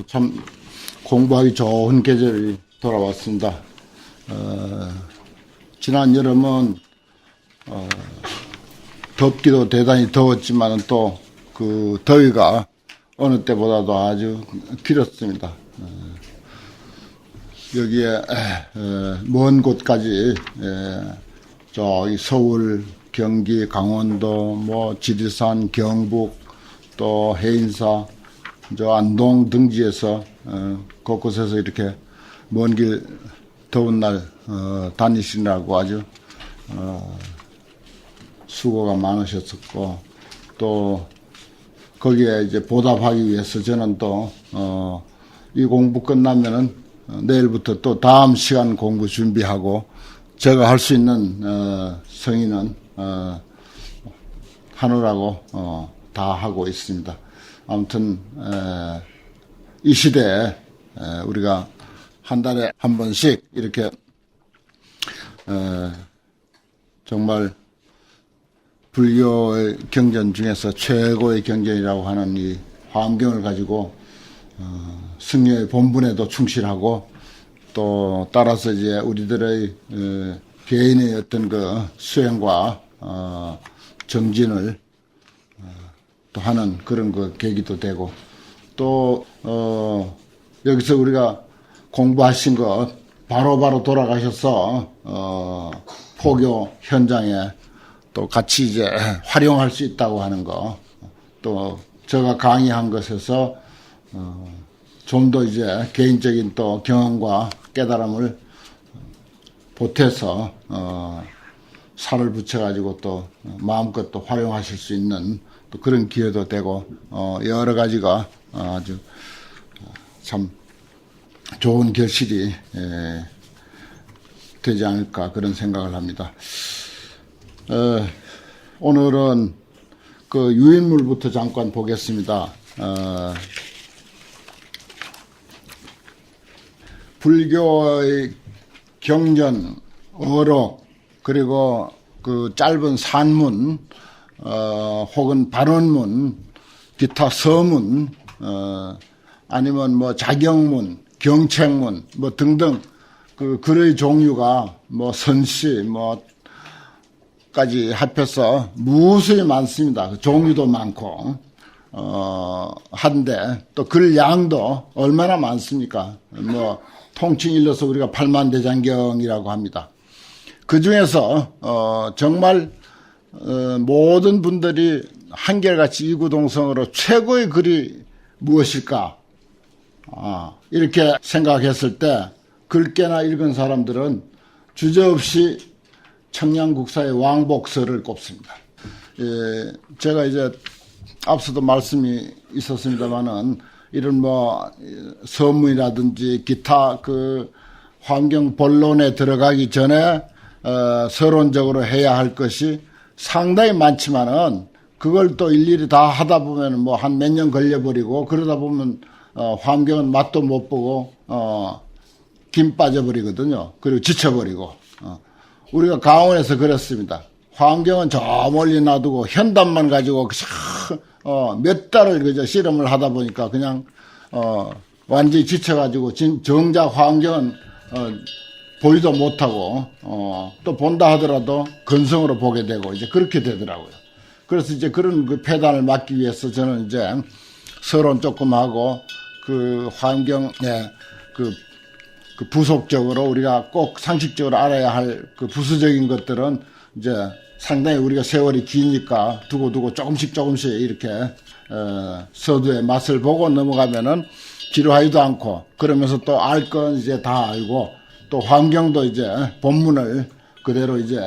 참 공부하기 좋은 계절이 돌아왔습니다. 지난 여름은 덥기도 대단히 더웠지만 또 그 더위가 어느 때보다도 아주 길었습니다. 여기에 먼 곳까지 저기 서울, 경기, 강원도, 뭐 지리산, 경북, 또 해인사, 저 안동 등지에서 곳곳에서 이렇게 먼 길 더운 날 다니시느라고 아주 수고가 많으셨었고, 또 거기에 이제 보답하기 위해서 저는 또 이 공부 끝나면은 내일부터 또 다음 시간 공부 준비하고 제가 할 수 있는 성의는 하느라고 다 하고 있습니다. 아무튼 이 시대에 우리가 한 달에 한 번씩 이렇게 정말 불교의 경전 중에서 최고의 경전이라고 하는 이 화엄경을 가지고 승려의 본분에도 충실하고, 또 따라서 이제 우리들의 개인의 어떤 그 수행과 정진을 또 하는 그런 그 계기도 되고, 또 여기서 우리가 공부하신 것 바로바로 돌아가셔서 포교 현장에 또 같이 이제 활용할 수 있다고 하는 거, 또 제가 강의한 것에서 좀 더 이제 개인적인 또 경험과 깨달음을 보태서 살을 붙여가지고 또 마음껏 또 활용하실 수 있는 또 그런 기회도 되고, 여러 가지가 아주 참 좋은 결실이 되지 않을까 그런 생각을 합니다. 오늘은 그 유인물부터 잠깐 보겠습니다. 불교의 경전, 어록, 그리고 그 짧은 산문, 혹은 발언문, 기타 서문, 아니면 뭐 자경문, 경책문, 뭐 등등 그 글의 종류가 뭐 선시, 까지 합해서 무수히 많습니다. 종류도 많고, 한데 또 글 양도 얼마나 많습니까? 뭐 통칭 일러서 우리가 팔만대장경이라고 합니다. 그 중에서 정말 모든 분들이 한결같이 이구동성으로 최고의 글이 무엇일까? 이렇게 생각했을 때 글깨나 읽은 사람들은 주저없이 청량국사의 왕복서를 꼽습니다. 제가 이제 앞서도 말씀이 있었습니다만은 이런 뭐 서문이라든지 기타 그 환경 본론에 들어가기 전에 서론적으로 해야 할 것이 상당히 많지만은 그걸 또 일일이 다 하다 보면 뭐 한 몇 년 걸려버리고, 그러다 보면 환경은 맛도 못 보고 김 빠져버리거든요. 그리고 지쳐버리고. 우리가 강원에서 그랬습니다. 환경은 저 멀리 놔두고 현담만 가지고 몇 달을 그저 실험을 하다 보니까 그냥 완전히 지쳐가지고 정작 환경은 보지도 못하고 또 본다 하더라도 근성으로 보게 되고 이제 그렇게 되더라고요. 그래서 이제 그런 그 폐단을 막기 위해서 저는 이제 서론 조금 하고 그 환경에 그 부속적으로 우리가 꼭 상식적으로 알아야 할 그 부수적인 것들은 이제 상당히 우리가 세월이 기니까 두고두고 조금씩 이렇게 서두의 맛을 보고 넘어가면은 지루하지도 않고, 그러면서 또 알 건 이제 다 알고, 또 환경도 이제 본문을 그대로 이제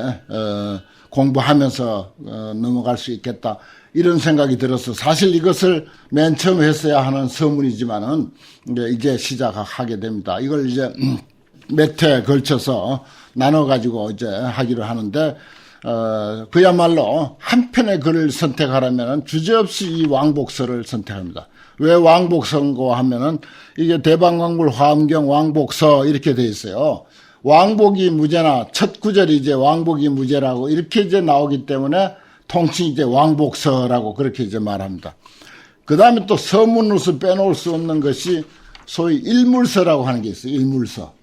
공부하면서 넘어갈 수 있겠다, 이런 생각이 들어서, 사실 이것을 맨 처음 했어야 하는 서문이지만은 이제 시작하게 됩니다. 이걸 이제 몇 회에 걸쳐서 나눠가지고 이제 하기로 하는데, 그야말로 한 편의 글을 선택하려면 주저없이 이 왕복서를 선택합니다. 왜 왕복서인고 하면은 이게 대방광불 화엄경 왕복서 이렇게 돼 있어요. 왕복이 무제나 첫 구절이 이제 왕복이 무제라고 이렇게 이제 나오기 때문에 통칭 이제 왕복서라고 그렇게 이제 말합니다. 그 다음에 또 서문으로서 빼놓을 수 없는 것이 소위 일물서라고 하는 게 있어요. 일물서.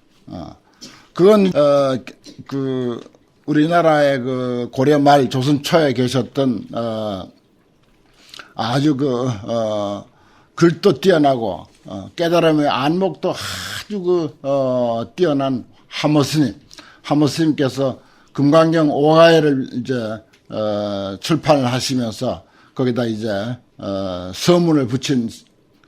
그건, 우리나라의 그 고려 말 조선 초에 계셨던, 아주 글도 뛰어나고, 깨달음의 안목도 아주 뛰어난 하모스님께서 금강경 오가회를 이제, 출판을 하시면서 거기다 이제, 서문을 붙인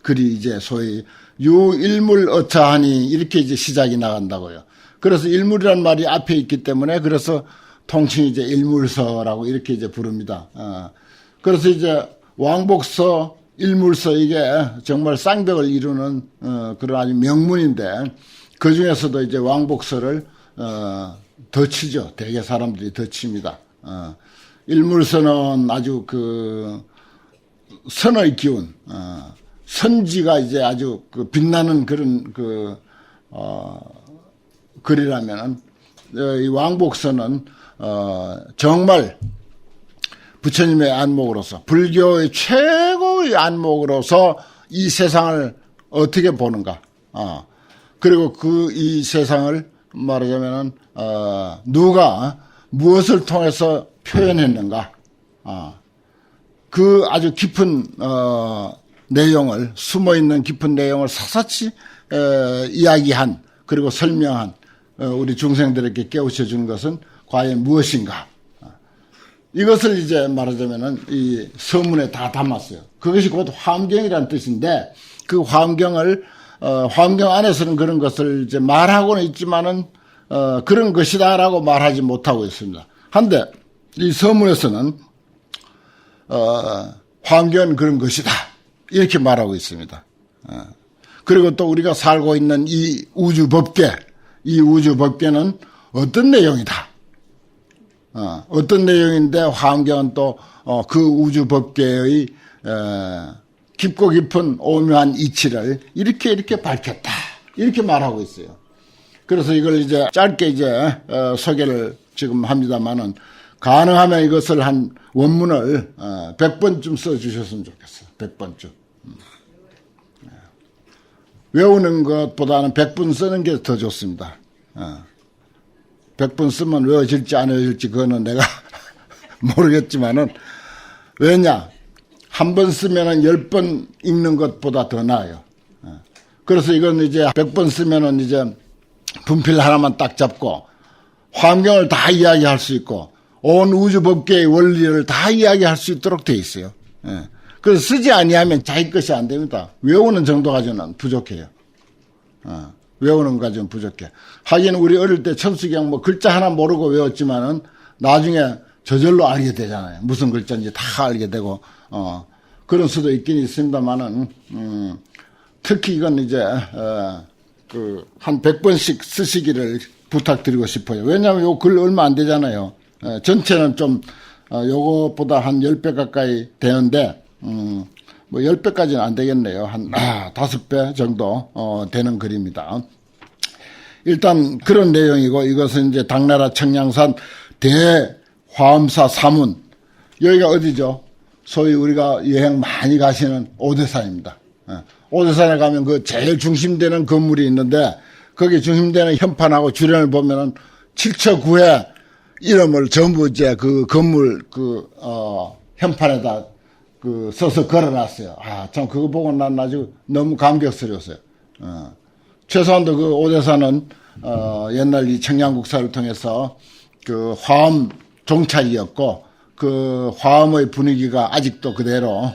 글이 이제 소위 유일물 어차하니 이렇게 이제 시작이 나간다고요. 그래서 일물이란 말이 앞에 있기 때문에 그래서 통칭 이제 일물서라고 이렇게 이제 부릅니다. 그래서 이제 왕복서, 일물서 이게 정말 쌍벽을 이루는 그런 아주 명문인데 그 중에서도 이제 왕복서를 더 치죠. 대개 사람들이 더 칩니다. 일물서는 아주 선의 기운, 선지가 이제 아주 빛나는 그런 글이라면은, 이 왕복서는, 정말 부처님의 안목으로서, 불교의 최고의 안목으로서 이 세상을 어떻게 보는가, 그리고 이 세상을 말하자면은, 누가 무엇을 통해서 표현했는가, 그 아주 깊은 내용을 숨어있는 깊은 내용을 샅샅이 이야기한 그리고 설명한 우리 중생들에게 깨우쳐 주는 것은 과연 무엇인가? 이것을 이제 말하자면은 이 서문에 다 담았어요. 그것이 곧 화엄경이라는 뜻인데 그 화엄경을 화엄경 안에서는 그런 것을 이제 말하고는 있지만은 그런 것이다라고 말하지 못하고 있습니다. 한데 이 서문에서는 화엄경은 그런 것이다. 이렇게 말하고 있습니다. 그리고 또 우리가 살고 있는 이 우주법계는 어떤 내용이다. 어떤 내용인데 화엄경은 또 그 우주법계의 깊고 깊은 오묘한 이치를 이렇게 밝혔다. 이렇게 말하고 있어요. 그래서 이걸 이제 짧게 이제 소개를 지금 합니다만은 가능하면 이것을 한 원문을 100번쯤 써주셨으면 좋겠어요. 100번쯤. 외우는 것보다는 100번 쓰는 게 더 좋습니다. 100번 쓰면 외워질지 안 외워질지 그거는 내가 모르겠지만은 왜냐? 한 번 쓰면은 10번 읽는 것보다 더 나아요. 그래서 이건 이제 100번 쓰면은 이제 분필 하나만 딱 잡고 화엄경을 다 이야기할 수 있고 온 우주 법계의 원리를 다 이야기할 수 있도록 돼 있어요. 그래서 쓰지 아니하면 자기 것이 안 됩니다. 외우는 정도 가지고는 부족해요. 외우는 거 가지고는 부족해. 하긴 우리 어릴 때 천수경 뭐 글자 하나 모르고 외웠지만은 나중에 저절로 알게 되잖아요. 무슨 글자인지 다 알게 되고 그런 수도 있긴 있습니다만은 특히 이건 이제 한 100번씩 쓰시기를 부탁드리고 싶어요. 왜냐하면 요 글 얼마 안 되잖아요. 전체는 좀 요것보다 한 10배 가까이 되는데 뭐 10배까지는 안 되겠네요. 한 5배 정도 되는 글입니다. 일단 그런 내용이고 이것은 이제 당나라 청량산 대화엄사 사문, 여기가 어디죠? 소위 우리가 여행 많이 가시는 오대산입니다. 오대산에 가면 그 제일 중심되는 건물이 있는데 거기 중심되는 현판하고 주변을 보면은 7처9회 이름을 전부 이제 그 건물 현판에다 써서 걸어놨어요. 참 그거 보고 난 아주 너무 감격스러웠어요. 최소한도 그 오대산은 옛날 이 청량국사를 통해서 그 화엄 종착이었고 그 화엄의 분위기가 아직도 그대로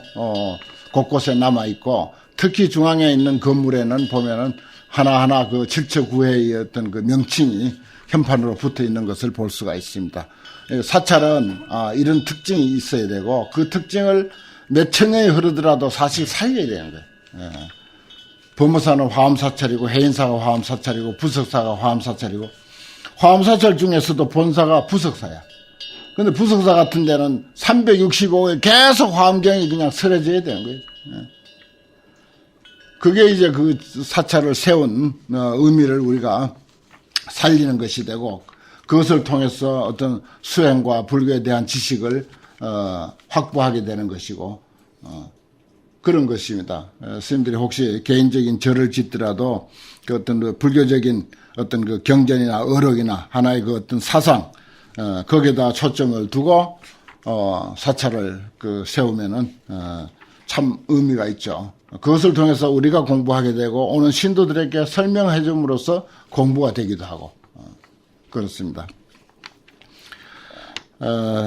곳곳에 남아 있고 특히 중앙에 있는 건물에는 보면은 하나하나 그 7처9회의 어떤 그 명칭이 현판으로 붙어 있는 것을 볼 수가 있습니다. 사찰은 이런 특징이 있어야 되고 그 특징을 몇 천년이 흐르더라도 사실 살려야 되는 거예요. 법무사는 화엄사찰이고 해인사가 화엄사찰이고 부석사가 화엄사찰이고 화엄사찰 중에서도 본사가 부석사야. 근데 부석사 같은 데는 365일 계속 화엄경이 그냥 설해져야 되는 거예요. 그게 이제 그 사찰을 세운 의미를 우리가 살리는 것이 되고 그것을 통해서 어떤 수행과 불교에 대한 지식을 확보하게 되는 것이고 그런 것입니다. 스님들이 혹시 개인적인 절을 짓더라도 그 어떤 그 불교적인 어떤 그 경전이나 어록이나 하나의 그 어떤 사상, 거기에다 초점을 두고, 사찰을 세우면은, 참 의미가 있죠. 그것을 통해서 우리가 공부하게 되고, 오는 신도들에게 설명해 줌으로써 공부가 되기도 하고, 그렇습니다.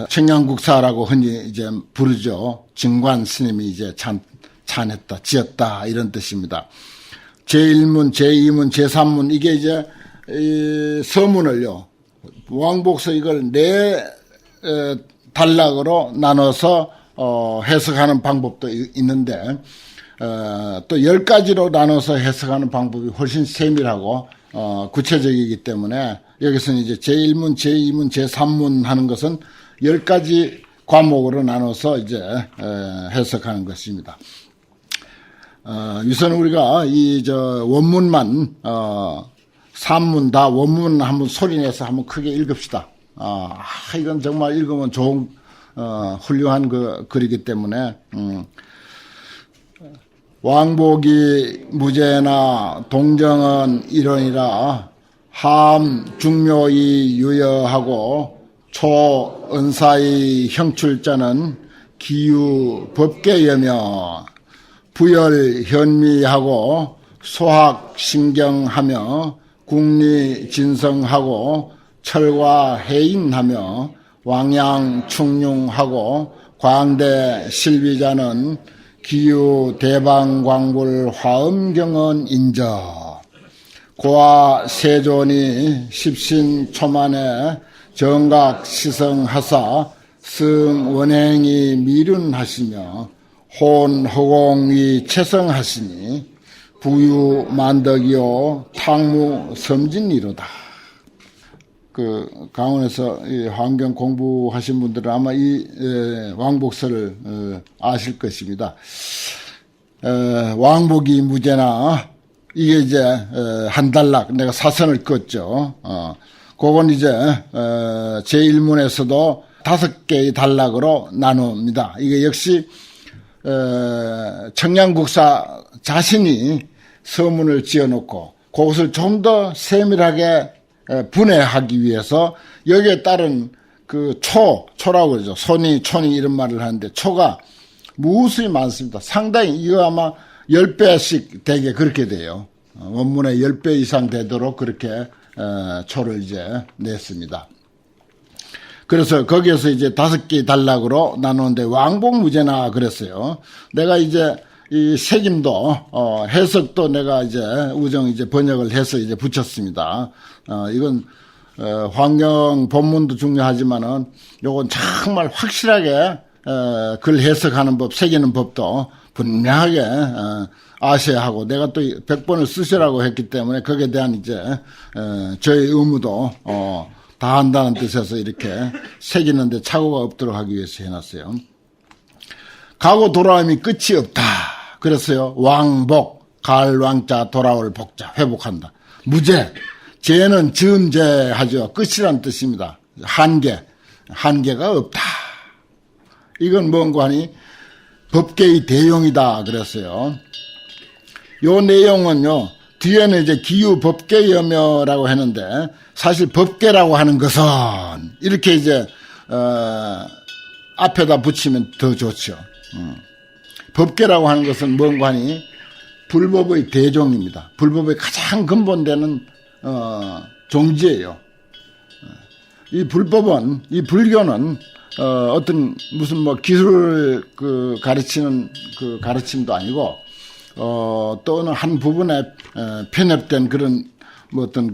청양국사라고 흔히 이제 부르죠. 증관 스님이 이제 찬했다, 지었다, 이런 뜻입니다. 제1문, 제2문, 제3문, 이게 이제, 이 서문을요, 왕복서 이걸 단락으로 나눠서, 해석하는 방법도 있는데, 또 10가지로 나눠서 해석하는 방법이 훨씬 세밀하고, 구체적이기 때문에, 여기서는 이제 제1문, 제2문, 제3문 하는 것은 10가지 과목으로 나눠서 이제, 해석하는 것입니다. 우선 우리가 원문만, 산문 다 원문 한번 소리내서 한번 크게 읽읍시다. 이건 정말 읽으면 좋은, 훌륭한 글이기 때문에, 왕복이 무죄나 동정은 이론이라 함 중묘히 유여하고 초 은사의 형출자는 기유 법계여며 부열 현미하고 소학 신경하며 국리 진성하고 철과 해인하며 왕양 충융하고 광대 실비자는 기유 대방광불 화엄경은 인저 고아 세존이 십신초만에 정각 시성하사 승원행이 미륜하시며 혼허공이 채성하시니 부유 만덕이요 탕무 섬진이로다. 강원에서 이 환경 공부하신 분들은 아마 이 왕복서를 아실 것입니다. 왕복이 무죄나 이게 이제 한 단락 내가 사선을 껐죠. 그건 이제 제1문에서도 5개의 단락으로 나눕니다. 이게 역시 청양국사 자신이 서문을 지어놓고 그것을 좀 더 세밀하게 분해하기 위해서 여기에 따른 초라고 그러죠. 손이, 촌이 이런 말을 하는데 초가 무수히 많습니다. 상당히 이거 아마 10배씩 되게 그렇게 돼요. 원문의 10배 이상 되도록 그렇게 초를 이제 냈습니다. 그래서 거기에서 이제 5개의 단락으로 나누는데 왕복무죄나 그랬어요. 내가 이제 이 책임도 해석도 내가 이제 우정 이제 번역을 해서 이제 붙였습니다. 이건 환경 본문도 중요하지만은 요건 정말 확실하게 글 해석하는 법, 새기는 법도 분명하게 아셔야 하고 내가 또 100번을 쓰시라고 했기 때문에 거기에 대한 이제 저의 의무도 다 한다는 뜻에서 이렇게 새기는데 착오가 없도록 하기 위해서 해놨어요. 가고 돌아옴이 끝이 없다. 그랬어요. 왕복, 갈 왕자 돌아올 복자, 회복한다. 무죄, 죄는 전제하죠. 끝이란 뜻입니다. 한계가 없다. 이건 뭔가 하니 법계의 대용이다 그랬어요. 요 내용은요. 뒤에는 이제 기유 법계여며라고 했는데 사실 법계라고 하는 것은 이렇게 이제 앞에다 붙이면 더 좋죠. 법계라고 하는 것은 뭔가 하니 불법의 대종입니다. 불법의 가장 근본되는 종지예요. 이 불법은 이 불교는 어떤 무슨 뭐 기술을 가르치는 가르침도 아니고 또는 한 부분에 편협된 그런 뭐 어떤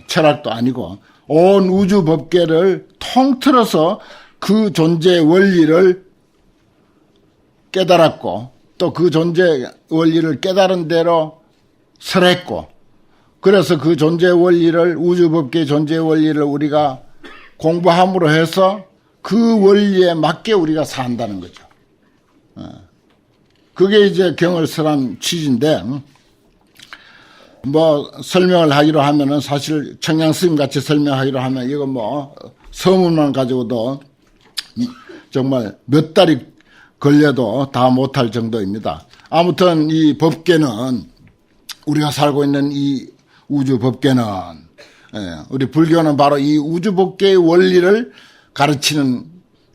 철학도 아니고 온 우주 법계를 통틀어서 그 존재의 원리를 깨달았고 또 그 존재의 원리를 깨달은 대로 설했고 그래서 그 존재의 원리를 우주 법계의 존재의 원리를 우리가 공부함으로 해서 그 원리에 맞게 우리가 산다는 거죠. 그게 이제 경을 설한 취지인데 뭐 설명을 하기로 하면은 사실 청양 스님 같이 설명하기로 하면 이거 뭐 서문만 가지고도 정말 몇 달이 걸려도 다 못할 정도입니다. 아무튼 이 법계는 우리가 살고 있는 이 우주 법계는 우리 불교는 바로 이 우주 법계의 원리를 가르치는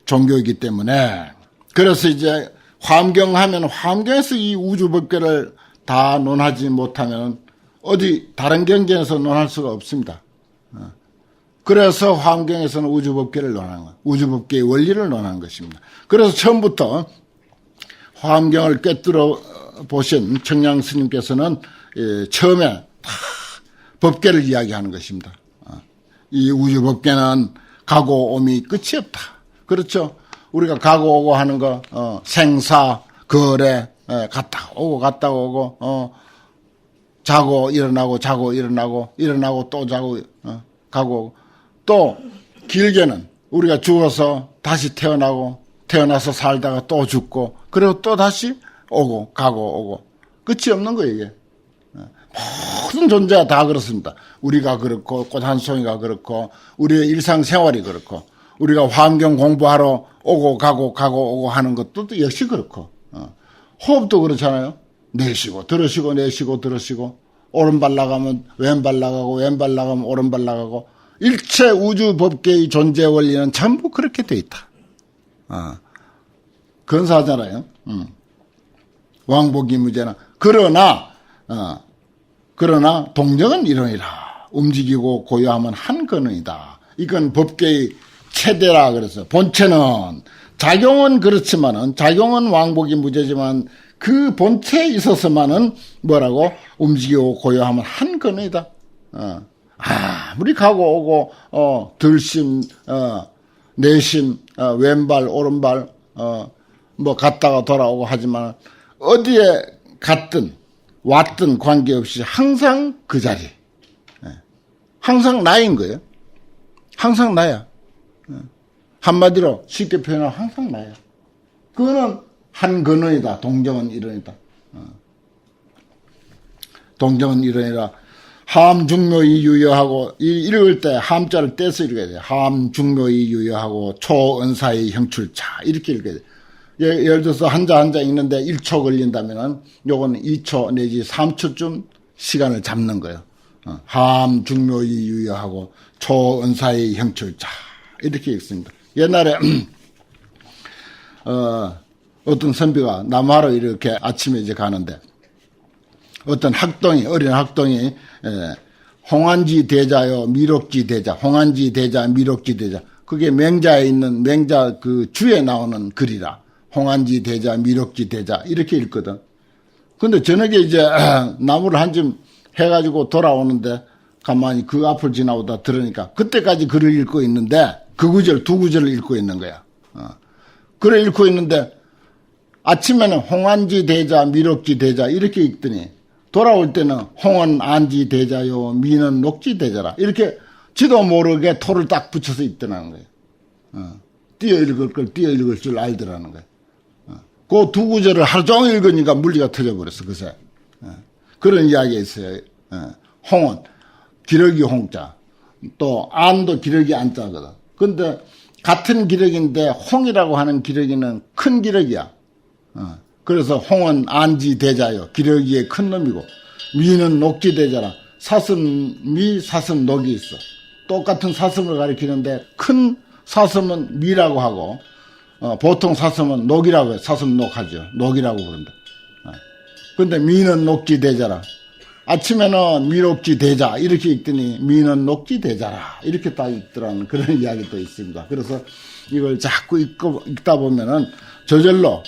종교이기 때문에 그래서 이제 화엄경하면 화엄경에서 이 우주 법계를 다 논하지 못하면 어디 다른 경전에서 논할 수가 없습니다. 그래서 화엄경에서는 우주 법계를 논하는 거예요. 우주 법계의 원리를 논하는 것입니다. 그래서 처음부터 화엄경을 꿰뚫어 보신 청량 스님께서는 처음에 다 법계를 이야기하는 것입니다. 이 우주 법계는 가고 오미 끝이 없다. 그렇죠? 우리가 가고 오고 하는 거 생사 거래 갔다 오고 갔다 오고 자고 일어나고 자고 일어나고 일어나고 또 자고 가고 오고. 또 길게는 우리가 죽어서 다시 태어나고 태어나서 살다가 또 죽고 그리고 또 다시 오고 가고 오고 끝이 없는 거예요 이게. 모든 존재가 다 그렇습니다. 우리가 그렇고 꽃 한 송이가 그렇고 우리의 일상생활이 그렇고 우리가 화엄경 공부하러 오고 가고 오고 하는 것도 역시 그렇고 호흡도 그렇잖아요. 내쉬고 들으시고 내쉬고 들으시고 오른발 나가면 왼발 나가고 왼발 나가면 오른발 나가고 일체 우주 법계의 존재 원리는 전부 그렇게 돼 있다. 근사하잖아요. 왕복이무제나 그러나 동정은 이러니라. 움직이고 고요하면 한 근원이다. 이건 법계의 체대라 그래서 본체는 작용은 그렇지만은 작용은 왕복이 무죄지만 그 본체에 있어서만은 뭐라고 움직이고 고요하면 한 근원이다. 아무리 가고 오고 들심 내심 왼발 오른발 뭐 갔다가 돌아오고 하지만 어디에 갔든 왔든 관계없이 항상 그 자리 항상 나인 거예요. 항상 나야. 한마디로 쉽게 표현하면 항상 나야. 그거는 한 근원이다. 동정은 이론이다. 동정은 이론이라 함중묘이 유효하고 읽을 때 함자를 떼서 읽어야 돼요. 함중묘이 유효하고 초은사의 형출차 이렇게 읽어야 돼요. 예를 들어서 한자 읽는데 1초 걸린다면은 요건 2초 내지 3초쯤 시간을 잡는 거예요. 함중묘이 유효하고 초은사의 형출차 이렇게 읽습니다. 옛날에 어떤 선비가 남하로 이렇게 아침에 이제 가는데 어떤 어린 학동이 홍안지 대자요 미륵지 대자 홍안지 대자 미륵지 대자 그게 맹자에 있는 맹자 그 주에 나오는 글이라 홍안지 대자 미륵지 대자 이렇게 읽거든. 근데 저녁에 이제 나무를 한 점 해가지고 돌아오는데 가만히 그 앞을 지나오다 들으니까 그때까지 글을 읽고 있는데 그 구절 두 구절을 읽고 있는 거야. 글을 읽고 있는데 아침에는 홍안지 대자 미륵지 대자 이렇게 읽더니 돌아올 때는 홍은 안지 대자요 미는 녹지 대자라 이렇게 지도 모르게 토를 딱 붙여서 읽더라는 거예요. 띄어 읽을 걸 띄어 읽을 줄 알더라는 거예요. 그 두 구절을 하루 종일 읽으니까 물리가 터져버렸어 그새. 그런 이야기가 있어요. 홍은 기러기 홍자 또 안도 기러기 안자거든. 근데 같은 기러기인데 홍이라고 하는 기러기는 큰 기러기야. 그래서 홍은 안지 대자요. 기러기의 큰 놈이고 미는 녹지 대자라. 사슴미 사슴녹이 있어. 똑같은 사슴을 가리키는데 큰 사슴은 미라고 하고 보통 사슴은 녹이라고 해요. 사슴녹 하죠. 녹이라고 부른다. 근데 미는 녹지 대자라. 아침에는 미녹지 대자 이렇게 읽더니 미는 녹지 대자라 이렇게 딱 읽더라는 그런 이야기도 있습니다. 그래서 이걸 자꾸 읽다 보면은 저절로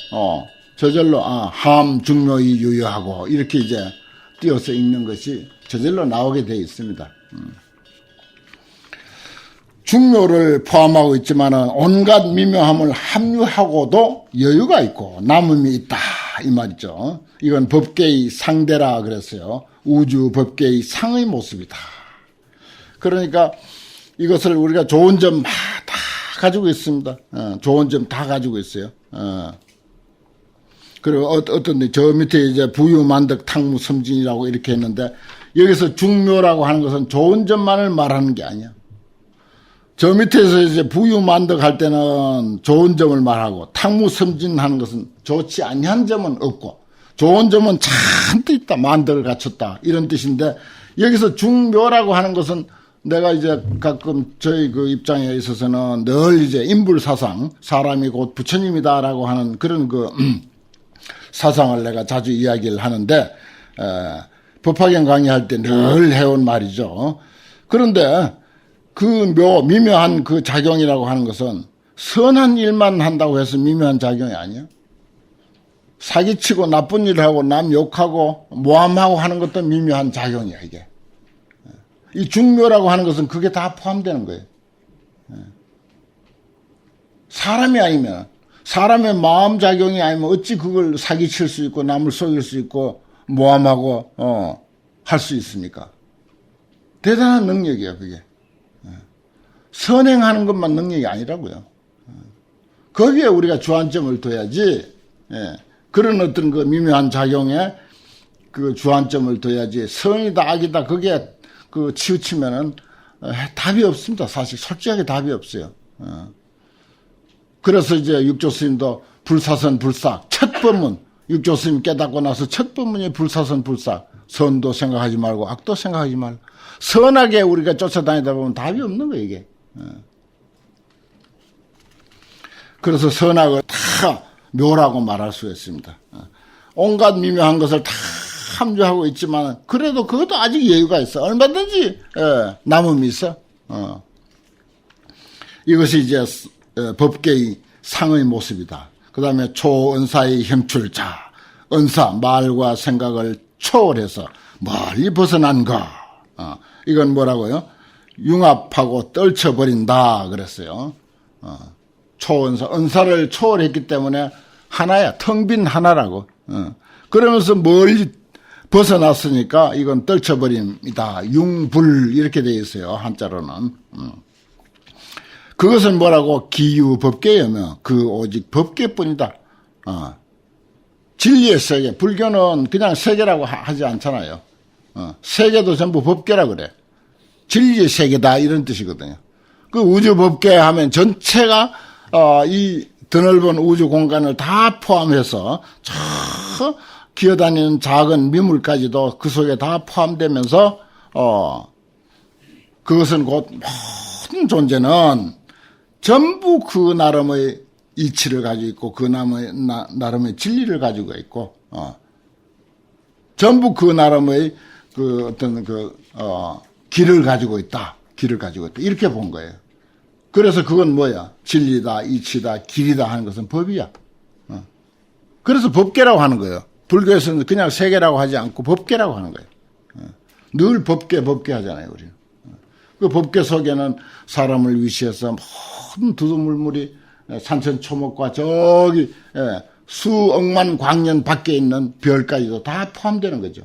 함중묘이 유효하고 이렇게 이제 띄어서 읽는 것이 저절로 나오게 되어 있습니다. 중묘를 포함하고 있지만은 온갖 미묘함을 합류하고도 여유가 있고 남음이 있다 이 말이죠. 이건 법계의 상대라 그랬어요. 우주 법계의 상의 모습이다. 그러니까 이것을 우리가 좋은 점 다 가지고 있습니다. 좋은 점 다 가지고 있어요. 그리고 어떤데 저 밑에 이제 부유만덕 탕무 섬진이라고 이렇게 했는데 여기서 중묘라고 하는 것은 좋은 점만을 말하는 게 아니야. 저 밑에서 이제 부유만덕할 때는 좋은 점을 말하고 탕무섬진하는 것은 좋지 아니한 점은 없고 좋은 점은 잔뜩 있다. 만덕을 갖췄다. 이런 뜻인데 여기서 중묘라고 하는 것은 내가 이제 가끔 저희 그 입장에 있어서는 늘 이제 인불사상, 사람이 곧 부처님이다라고 하는 그런 그 사상을 내가 자주 이야기를 하는데 법화경 강의할 때 늘 해온 말이죠. 그런데 그 미묘한 그 작용이라고 하는 것은 선한 일만 한다고 해서 미묘한 작용이 아니야. 사기치고 나쁜 일을 하고 남 욕하고 모함하고 하는 것도 미묘한 작용이야, 이게. 이 중묘라고 하는 것은 그게 다 포함되는 거예요. 사람이 아니면, 사람의 마음작용이 아니면 어찌 그걸 사기칠 수 있고 남을 속일 수 있고 모함하고 할 수 있습니까? 대단한 능력이에요, 그게. 선행하는 것만 능력이 아니라고요. 거기에 우리가 주안점을 둬야지, 그런 어떤 그 미묘한 작용에 그 주안점을 둬야지, 선이다, 악이다, 그게 그 치우치면은 답이 없습니다. 사실 솔직하게 답이 없어요. 그래서 이제 육조 스님도 불사선 불삭, 첫 법문, 육조 스님 깨닫고 나서 첫 법문이 불사선 불삭, 선도 생각하지 말고 악도 생각하지 말고, 선하게 우리가 쫓아다니다 보면 답이 없는 거예요, 이게. 그래서 선악을 다 묘라고 말할 수 있습니다. 온갖 미묘한 것을 다 함유하고 있지만 그래도 그것도 아직 여유가 있어. 얼마든지 남음이 있어. 이것이 이제 법계의 상의 모습이다. 그 다음에 초은사의 형출자, 은사, 말과 생각을 초월해서 멀리 벗어난 것. 이건 뭐라고요? 융합하고 떨쳐버린다 그랬어요. 초은사, 은사를 초월했기 때문에 하나야, 텅 빈 하나라고. 그러면서 멀리 벗어났으니까 이건 떨쳐버림이다. 융불 이렇게 되어 있어요. 한자로는. 그것은 뭐라고? 기유법계여며 그 오직 법계뿐이다. 진리의 세계. 불교는 그냥 세계라고 하지 않잖아요. 세계도 전부 법계라 그래. 진리의 세계다 이런 뜻이거든요. 그 우주 법계 하면 전체가 이 드넓은 우주 공간을 다 포함해서 저 기어다니는 작은 미물까지도 그 속에 다 포함되면서 그것은 곧 모든 존재는 전부 그 나름의 이치를 가지고 있고 그 나름의 진리를 가지고 있고 전부 그 나름의 그 어떤 길을 가지고 있다. 길을 가지고 있다. 이렇게 본 거예요. 그래서 그건 뭐야? 진리다, 이치다, 길이다 하는 것은 법이야. 그래서 법계라고 하는 거예요. 불교에서는 그냥 세계라고 하지 않고 법계라고 하는 거예요. 늘 법계 하잖아요, 우리는. 그 법계 속에는 사람을 위시해서 모든 두두물물이 산천초목과 저기 수억만 광년 밖에 있는 별까지도 다 포함되는 거죠.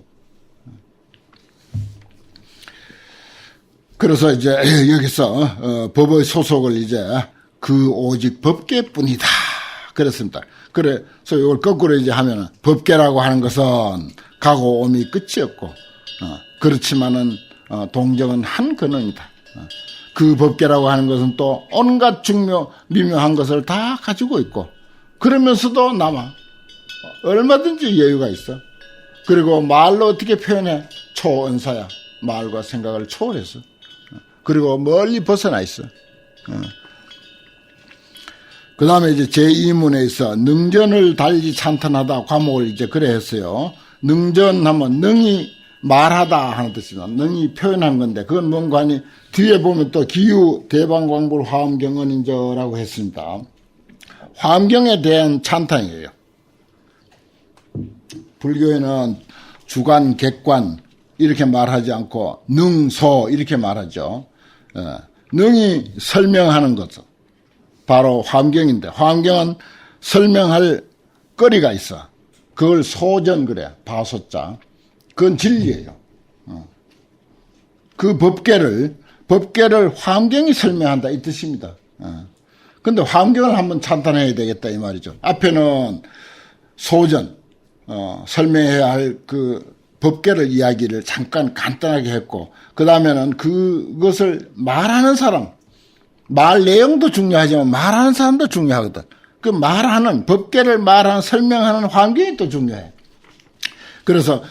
그래서 이제 여기서 법의 소속을 이제 그 오직 법계뿐이다. 그랬습니다. 그래서 이걸 거꾸로 이제 하면은 법계라고 하는 것은 가고 오미 끝이 없고 그렇지만은 동정은 한 근원이다. 그 법계라고 하는 것은 또 온갖 중묘 미묘한 것을 다 가지고 있고 그러면서도 남아 얼마든지 여유가 있어. 그리고 말로 어떻게 표현해? 초은사야. 말과 생각을 초월해서. 그리고 멀리 벗어나 있어. 그 다음에 이제 제2문에 있어 능전을 달리 찬탄하다 과목을 이제 그래 했어요. 능전하면 능히 말하다 하는 뜻이다. 능히 표현한 건데 그건 뭔가 하니 뒤에 보면 또 기유 대방광불 화엄경언인저라고 했습니다. 화엄경에 대한 찬탄이에요. 불교에는 주관, 객관 이렇게 말하지 않고 능소 이렇게 말하죠. 능히 설명하는 것은 바로 화엄경인데 화엄경은 설명할 거리가 있어. 그걸 소전 그래. 바소자. 그건 진리예요. 그 법계를 화엄경이 설명한다 이 뜻입니다. 근데 화엄경을 한번 찬탄해야 되겠다 이 말이죠. 앞에는 소전 설명해야 할 그 법계를 이야기를 잠깐 간단하게 했고 그 다음에는 그것을 말하는 사람 말 내용도 중요하지만 말하는 사람도 중요하거든. 그 말하는, 법계를 말하는, 설명하는 환경이 또 중요해. 그래서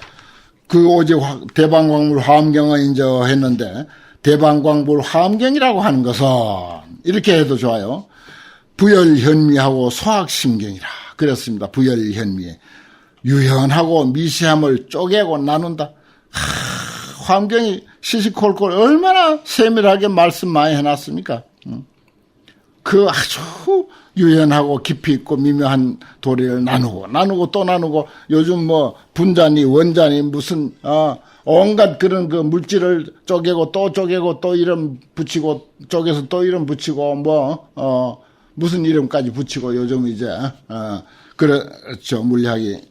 그 오직 대방광불 화엄경을 이제 했는데, 대방광불 화엄경이라고 하는 것은 이렇게 해도 좋아요. 부열현미하고 소학심경이라 그랬습니다. 부열현미. 유현하고 미시함을 쪼개고 나눈다. 화엄경이 시시콜콜 얼마나 세밀하게 말씀 많이 해놨습니까? 그 아주 유연하고 깊이 있고 미묘한 도리를 나누고 또 나누고, 요즘 뭐 분자니 원자니 무슨 온갖 그런 그 물질을 쪼개고 또 이름 붙이고, 쪼개서 또 이름 붙이고, 무슨 이름까지 붙이고, 요즘 이제 그렇죠. 물리학이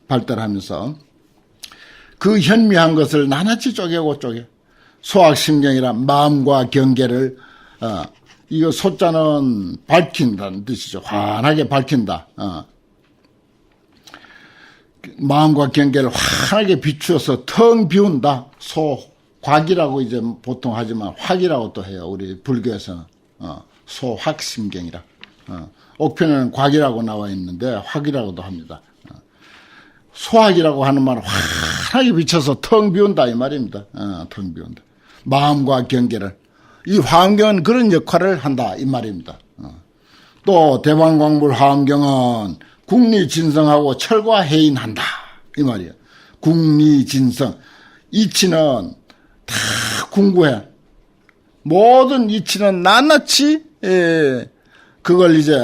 발달하면서 그 현미한 것을 나나치 쪼개고 소학심경이라 마음과 경계를 이거 소자는 밝힌다는 뜻이죠. 환하게 밝힌다. 마음과 경계를 환하게 비추어서 텅 비운다. 소곽이라고 이제 보통 하지만 확이라고 또 해요. 우리 불교에서는 소확심경이라. 옥편에는 곽이라고 나와 있는데 확이라고도 합니다. 소확이라고 하는 말은 환하게 비춰서 텅 비운다 이 말입니다. 텅 비운다. 마음과 경계를. 이 화엄경은 그런 역할을 한다 이 말입니다. 또 대방광불 화엄경은 국리진성하고 철과 해인한다 이 말이에요. 국리진성. 이치는 다 궁구해. 모든 이치는 낱낱이 그걸 이제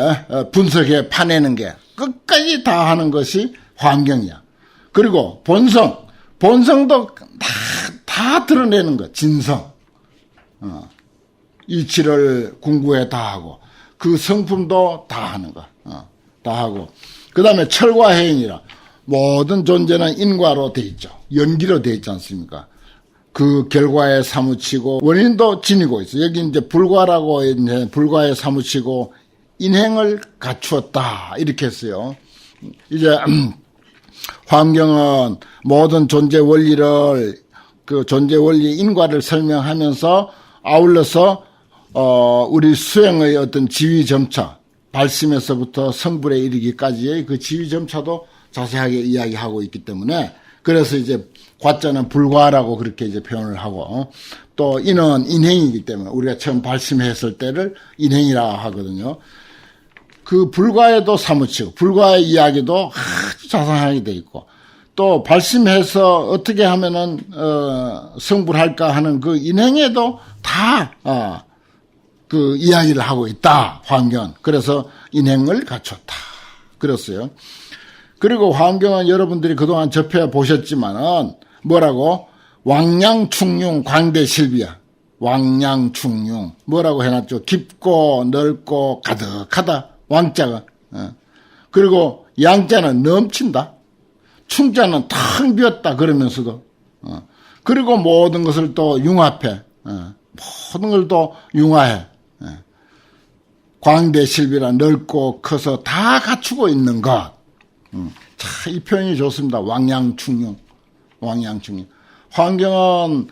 분석해 파내는 게 끝까지 다 하는 것이 화엄경이야. 그리고 본성도 다 드러내는 것. 진성. 이치를 궁구에 다 하고, 그 성품도 다 하는 거. 다 하고. 그 다음에 철과 해인이라. 모든 존재는 인과로 돼 있죠. 연기로 돼 있지 않습니까? 그 결과에 사무치고, 원인도 지니고 있어. 여기 이제 불과라고 했는데, 불과에 사무치고, 인행을 갖추었다. 이렇게 했어요. 이제, 화엄경은 모든 존재 원리를, 그 존재 원리 인과를 설명하면서 아울러서 우리 수행의 어떤 지위점차, 발심에서부터 성불에 이르기까지의 그 지위점차도 자세하게 이야기하고 있기 때문에, 그래서 이제 과자는 불과라고 그렇게 이제 표현을 하고, 또 이는 인행이기 때문에 우리가 처음 발심했을 때를 인행이라 하거든요. 그 불과에도 사무치고, 불과의 이야기도 아주 자세하게 돼 있고, 또 발심해서 어떻게 하면은 성불할까 하는 그 인행에도 다 그 이야기를 하고 있다. 화엄경은. 그래서 인행을 갖췄다. 그랬어요. 그리고 화엄경은 여러분들이 그동안 접해 보셨지만은 뭐라고? 왕량충융 광대실비야. 왕량충융. 뭐라고 해놨죠? 깊고 넓고 가득하다. 왕자가. 그리고 양자는 넘친다. 충자는 텅 비었다. 그러면서도. 그리고 모든 것을 또 융합해. 모든 걸 또 융화해. 광대실비라 넓고 커서 다 갖추고 있는 것. 참, 이 표현이 좋습니다. 왕양충융. 왕양충융. 화엄경은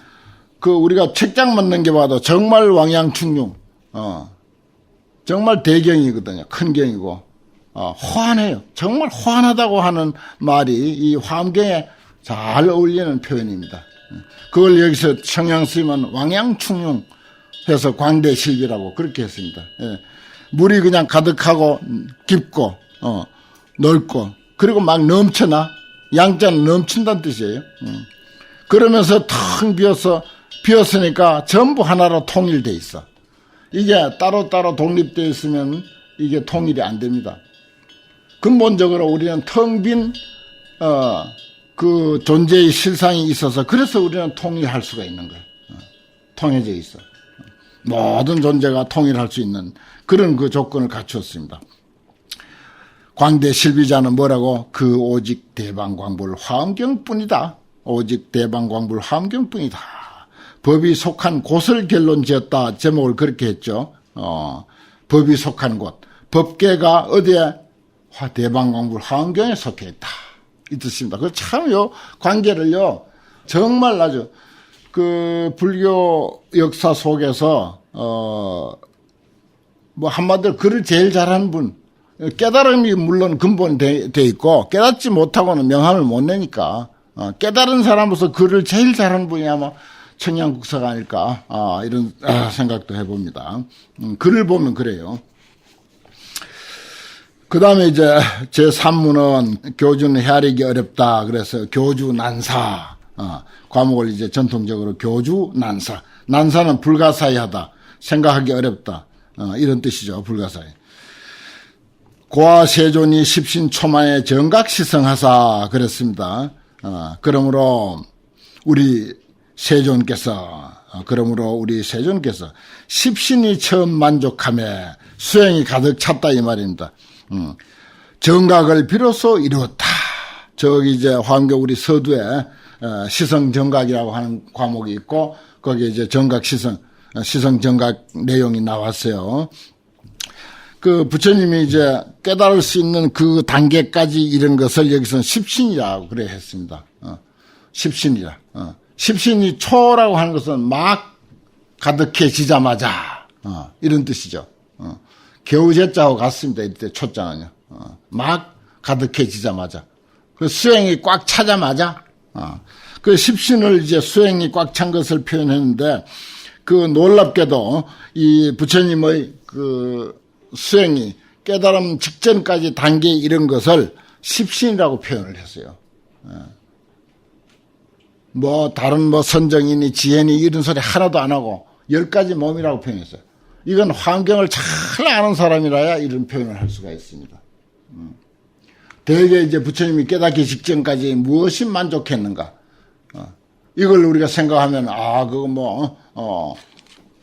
그 우리가 책장만 넘겨봐도 정말 왕양충융. 정말 대경이거든요. 큰 경이고. 호환해요. 정말 호환하다고 하는 말이 이 화엄경에 잘 어울리는 표현입니다. 그걸 여기서 청양스님은 왕양충융 해서 광대실비라고 그렇게 했습니다. 예. 물이 그냥 가득하고 깊고 넓고 그리고 막 넘쳐나. 양자는 넘친다는 뜻이에요. 그러면서 텅 비었으니까 전부 하나로 통일돼 있어. 이게 따로따로 독립되어 있으면 이게 통일이 안 됩니다. 근본적으로 우리는 텅 빈 그 존재의 실상이 있어서 그래서 우리는 통일할 수가 있는 거예요. 통해져 있어. 모든 존재가 통일할 수 있는 그런 그 조건을 갖추었습니다. 광대실비자는 뭐라고? 그 오직 대방광불 화엄경뿐이다. 오직 대방광불 화엄경뿐이다. 법이 속한 곳을 결론 지었다. 제목을 그렇게 했죠. 법이 속한 곳. 법계가 어디에? 대방광불 화엄경에 속해 있다. 이 뜻입니다. 그 참요 관계를요 정말 아주 그 불교 역사 속에서 뭐 한마디로 글을 제일 잘하는 분, 깨달음이 물론 근본이 돼 있고 깨닫지 못하고는 명함을 못 내니까 깨달은 사람으로서 글을 제일 잘하는 분이 아마 청양국사가 아닐까 이런 생각도 해봅니다. 글을 보면 그래요. 그 다음에 이제 제3문은 교주는 헤아리기 어렵다. 그래서 교주 난사 과목을 이제 전통적으로 교주 난사. 난사는 불가사의하다. 생각하기 어렵다. 이런 뜻이죠. 불가사의. 고아 세존이 십신초마에 정각시성하사 그랬습니다. 그러므로 우리 세존께서 십신이 처음 만족함에 수행이 가득 찼다 이 말입니다. 정각을 비로소 이루었다. 저기 이제 화엄경 우리 서두에 시성정각이라고 하는 과목이 있고 거기에 이제 정각 시성정각 내용이 나왔어요. 그 부처님이 이제 깨달을 수 있는 그 단계까지 이른 것을 여기서는 십신이라고 그래 했습니다. 십신이라. 십신이 초라고 하는 것은 막 가득해지자마자 이런 뜻이죠. 겨우제자하고 같습니다. 이때 초자는요. 막 가득해지자마자. 그 수행이 꽉 차자마자. 그 십신을 이제 수행이 꽉 찬 것을 표현했는데 그 놀랍게도 이 부처님의 그 수행이 깨달음 직전까지 단계에 이른 것을 십신이라고 표현을 했어요. 뭐 다른 뭐 선정이니 지혜니 이런 소리 하나도 안 하고 10가지 몸이라고 표현했어요. 이건 환경을 잘 아는 사람이라야 이런 표현을 할 수가 있습니다. 대개 이제 부처님이 깨닫기 직전까지 무엇이 만족했는가? 이걸 우리가 생각하면 그거 뭐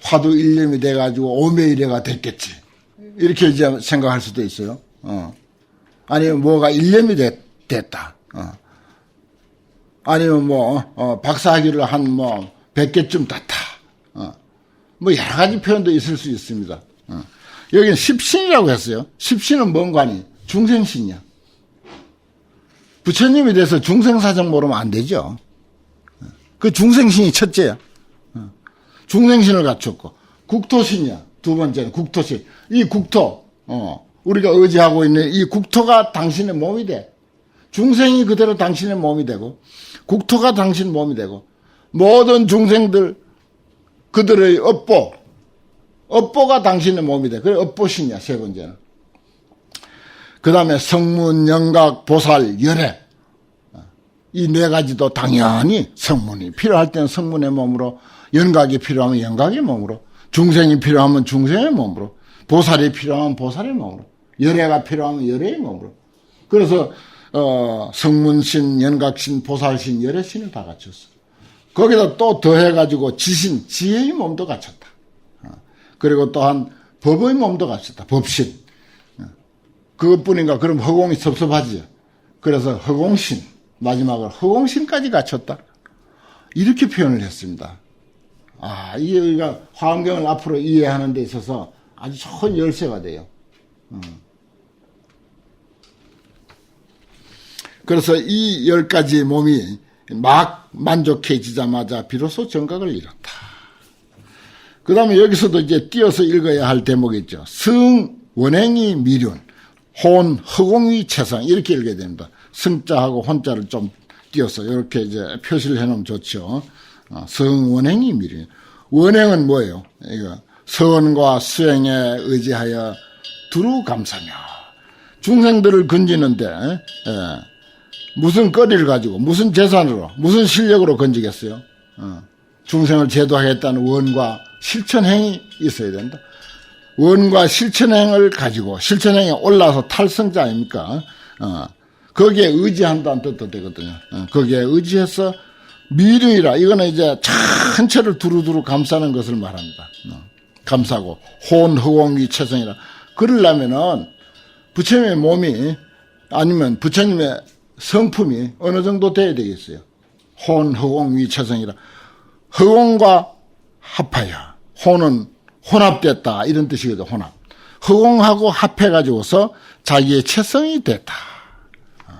화두 일념이 돼가지고 오매일해가 됐겠지. 이렇게 이제 생각할 수도 있어요. 아니면 뭐가 일념이 됐다. 아니면 뭐 박사학위를 한 뭐 100개쯤 땄다. 뭐 여러 가지 표현도 있을 수 있습니다. 여기는 십신이라고 했어요. 십신은 뭔 관이? 중생신이야. 부처님에 대해서 중생사정 모르면 안 되죠. 그 중생신이 첫째야. 중생신을 갖췄고 국토신이야. 두 번째는 국토신. 이 국토 우리가 의지하고 있는 이 국토가 당신의 몸이 돼. 중생이 그대로 당신의 몸이 되고 국토가 당신 몸이 되고 모든 중생들 그들의 업보가 당신의 몸이 돼. 그래 업보신이야. 세 번째는. 그 다음에 성문, 영각, 보살, 열애. 이 네 가지도 당연히 성문이 필요할 때는 성문의 몸으로, 영각이 필요하면 영각의 몸으로, 중생이 필요하면 중생의 몸으로, 보살이 필요하면 보살의 몸으로, 열애가 필요하면 열애의 몸으로. 그래서 성문신, 영각신, 보살신, 열애신을 다 갖췄어. 거기다 또 더해가지고 지신, 지혜의 몸도 갖췄다. 그리고 또한 법의 몸도 갖췄다. 법신. 그것뿐인가? 그럼 허공이 섭섭하지요. 그래서 허공신, 마지막으로 허공신까지 갖췄다. 이렇게 표현을 했습니다. 이게 우리가 화엄경을 앞으로 이해하는 데 있어서 아주 좋은 열쇠가 돼요. 그래서 이 10가지 몸이 막 만족해지자마자 비로소 정각을 이뤘다. 그 다음에 여기서도 이제 띄어서 읽어야 할 대목이 있죠. 성, 원행이 미륜, 혼, 허공이 최상. 이렇게 읽어야 됩니다. 성자하고 혼자를 좀 띄어서 이렇게 이제 표시를 해놓으면 좋죠. 성, 원행이 미륜. 원행은 뭐예요? 이거 선과 수행에 의지하여 두루 감사며. 중생들을 건지는데, 무슨 거리를 가지고, 무슨 재산으로, 무슨 실력으로 건지겠어요? 중생을 제도하겠다는 원과 실천행이 있어야 된다. 원과 실천행을 가지고, 실천행에 올라서 탈성자 아닙니까? 거기에 의지한다는 뜻도 되거든요. 거기에 의지해서 미륜이라, 이거는 이제 전체를 두루두루 감싸는 것을 말합니다. 감싸고, 혼, 허공이 최성이라. 그러려면은, 부처님의 몸이, 아니면 부처님의 성품이 어느 정도 돼야 되겠어요. 혼, 허공, 위, 최성이라. 허공과 합하여. 혼은 혼합됐다. 이런 뜻이거든, 혼합. 허공하고 합해가지고서 자기의 최성이 됐다.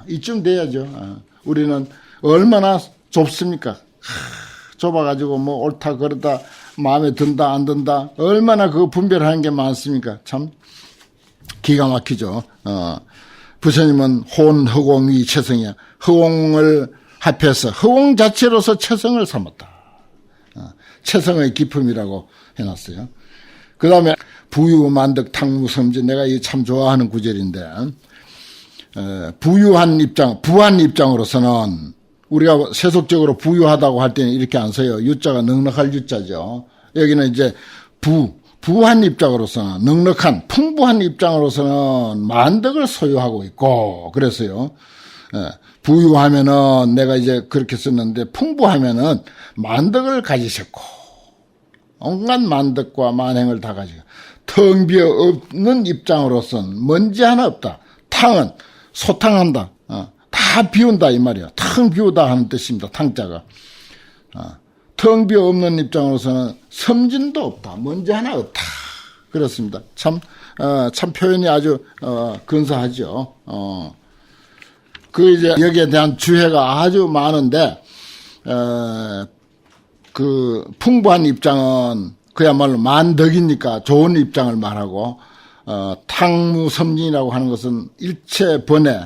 이쯤 돼야죠. 우리는 얼마나 좁습니까? 좁아가지고 뭐 옳다, 그러다, 마음에 든다 안 든다 얼마나 그 분별하는 게 많습니까? 참 기가 막히죠. 부처님은 혼 허공이 체성이야. 허공을 합해서 허공 자체로서 체성을 삼았다. 체성의 기품이라고 해놨어요. 그 다음에 부유만득 탕무섬진, 내가 이 참 좋아하는 구절인데, 부유한 입장, 부한 입장으로서는 우리가 세속적으로 부유하다고 할 때는 이렇게 안 써요. 유자가 넉넉할 유자죠. 여기는 이제 부한 입장으로서는, 넉넉한 풍부한 입장으로서는 만덕을 소유하고 있고, 그래서요. 부유하면은 내가 이제 그렇게 썼는데, 풍부하면은 만덕을 가지셨고, 온갖 만덕과 만행을 다 가지고, 텅 비어 없는 입장으로서는 먼지 하나 없다. 탕은 소탕한다. 다 비운다 이 말이야. 텅 비우다 하는 뜻입니다. 탕자가. 텅 비어 없는 입장으로서는 섬진도 없다. 먼지 하나 없다. 그렇습니다. 참 표현이 아주 근사하죠. 이제 여기에 대한 주해가 아주 많은데, 그 풍부한 입장은 그야말로 만덕이니까 좋은 입장을 말하고, 탕무섬진이라고 하는 것은 일체 번외,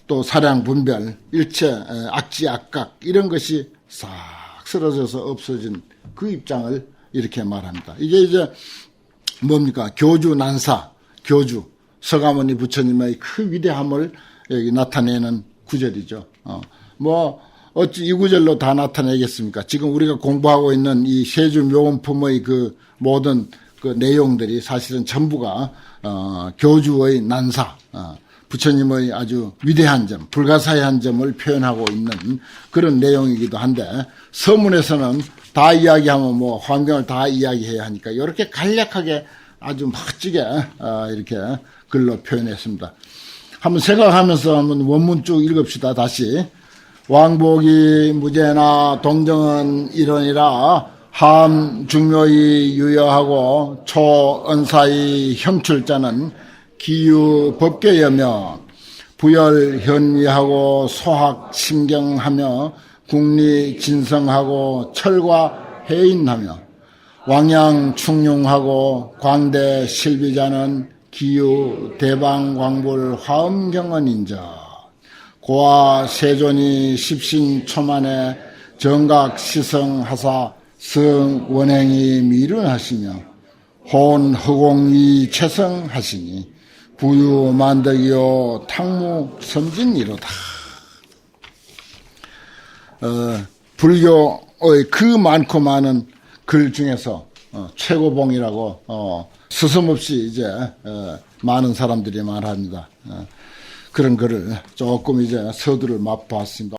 또 사량 분별, 일체 악지 악각 이런 것이 싹 쓰러져서 없어진 그 입장을 이렇게 말합니다. 이게 이제 뭡니까? 교주 난사, 교주 서가모니 부처님의 그 위대함을 여기 나타내는 구절이죠. 어찌 이 구절로 다 나타내겠습니까? 지금 우리가 공부하고 있는 이 세주 묘원품의 그 모든 그 내용들이 사실은 전부가 교주의 난사, 부처님의 아주 위대한 점, 불가사의한 점을 표현하고 있는 그런 내용이기도 한데, 서문에서는 다 이야기하면 뭐 환경을 다 이야기해야 하니까 이렇게 간략하게 아주 멋지게 이렇게 글로 표현했습니다. 한번 생각하면서 한번 원문 쭉 읽읍시다. 다시. 왕복이 무죄나 동정은 이러니라 함 중묘히 유여하고 초언사의 형출자는 기유 법계여며 부열 현위하고 소학 심경하며 국리 진성하고 철과 해인하며 왕양 충용하고 광대 실비자는 기유 대방 광불 화엄경언인저 고아 세존이 십신초만에 정각 시성하사 성원행이 미륜하시며 혼 허공이 최성하시니 부유만덕이요 탕무 섬진이로다. 불교의 그 많고 많은 글 중에서 최고봉이라고 스스럼없이 이제 많은 사람들이 말합니다. 그런 글을 조금 이제 서두를 맛보았습니다.